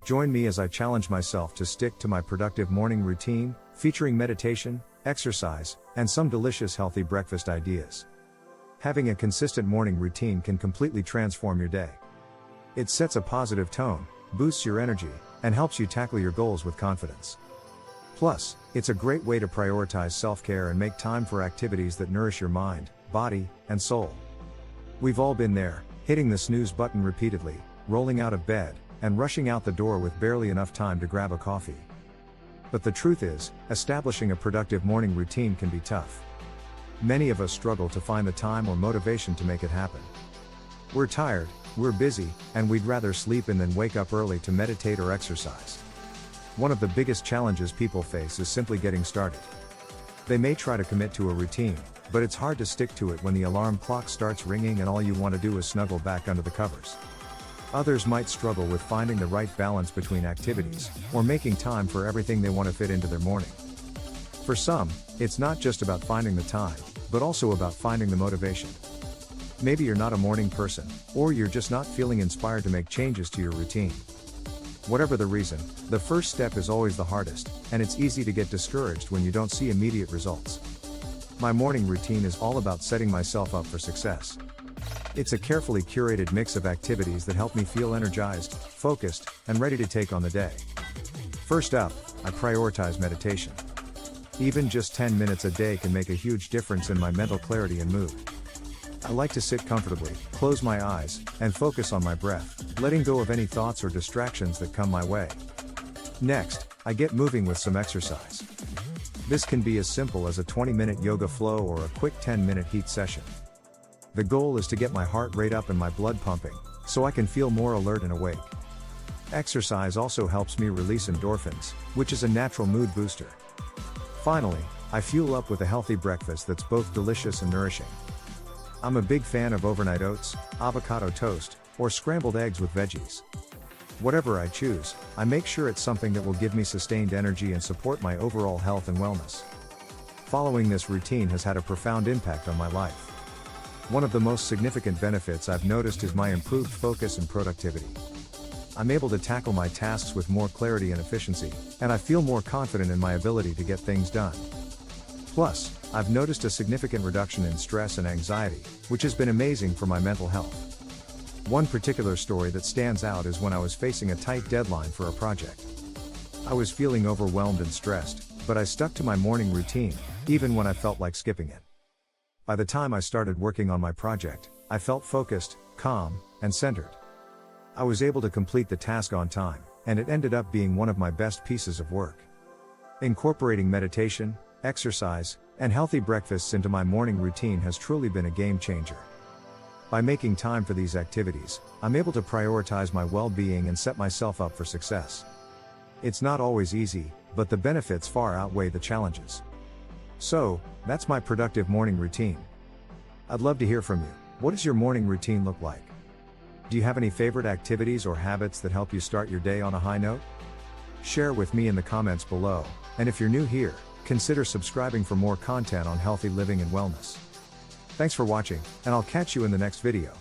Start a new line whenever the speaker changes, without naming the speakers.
Join me as I challenge myself to stick to my productive morning routine, featuring meditation, exercise, and some delicious healthy breakfast ideas. Having a consistent morning routine can completely transform your day. It sets a positive tone, boosts your energy, and helps you tackle your goals with confidence. Plus, it's a great way to prioritize self-care and make time for activities that nourish your mind, body, and soul. We've all been there, hitting the snooze button repeatedly, rolling out of bed, and rushing out the door with barely enough time to grab a coffee. But the truth is, establishing a productive morning routine can be tough. Many of us struggle to find the time or motivation to make it happen. We're tired, we're busy, and we'd rather sleep in than wake up early to meditate or exercise. One of the biggest challenges people face is simply getting started. They may try to commit to a routine, but it's hard to stick to it when the alarm clock starts ringing and all you want to do is snuggle back under the covers. Others might struggle with finding the right balance between activities, or making time for everything they want to fit into their morning. For some, it's not just about finding the time, but also about finding the motivation. Maybe you're not a morning person, or you're just not feeling inspired to make changes to your routine. Whatever the reason, the first step is always the hardest, and it's easy to get discouraged when you don't see immediate results. My morning routine is all about setting myself up for success. It's a carefully curated mix of activities that help me feel energized, focused, and ready to take on the day. First up, I prioritize meditation. Even just 10 minutes a day can make a huge difference in my mental clarity and mood. I like to sit comfortably, close my eyes, and focus on my breath, letting go of any thoughts or distractions that come my way. Next, I get moving with some exercise. This can be as simple as a 20-minute yoga flow or a quick 10-minute HIIT session. The goal is to get my heart rate up and my blood pumping, so I can feel more alert and awake. Exercise also helps me release endorphins, which is a natural mood booster. Finally, I fuel up with a healthy breakfast that's both delicious and nourishing. I'm a big fan of overnight oats, avocado toast, or scrambled eggs with veggies. Whatever I choose, I make sure it's something that will give me sustained energy and support my overall health and wellness. Following this routine has had a profound impact on my life. One of the most significant benefits I've noticed is my improved focus and productivity. I'm able to tackle my tasks with more clarity and efficiency, and I feel more confident in my ability to get things done. Plus, I've noticed a significant reduction in stress and anxiety, which has been amazing for my mental health. One particular story that stands out is when I was facing a tight deadline for a project. I was feeling overwhelmed and stressed, but I stuck to my morning routine, even when I felt like skipping it. By the time I started working on my project, I felt focused, calm, and centered. I was able to complete the task on time, and it ended up being one of my best pieces of work. Incorporating meditation, exercise, and healthy breakfasts into my morning routine has truly been a game changer. By making time for these activities, I'm able to prioritize my well-being and set myself up for success. It's not always easy, but the benefits far outweigh the challenges. So, that's my productive morning routine. I'd love to hear from you. What does your morning routine look like? Do you have any favorite activities or habits that help you start your day on a high note? Share with me in the comments below, and if you're new here, consider subscribing for more content on healthy living and wellness. Thanks for watching, and I'll catch you in the next video.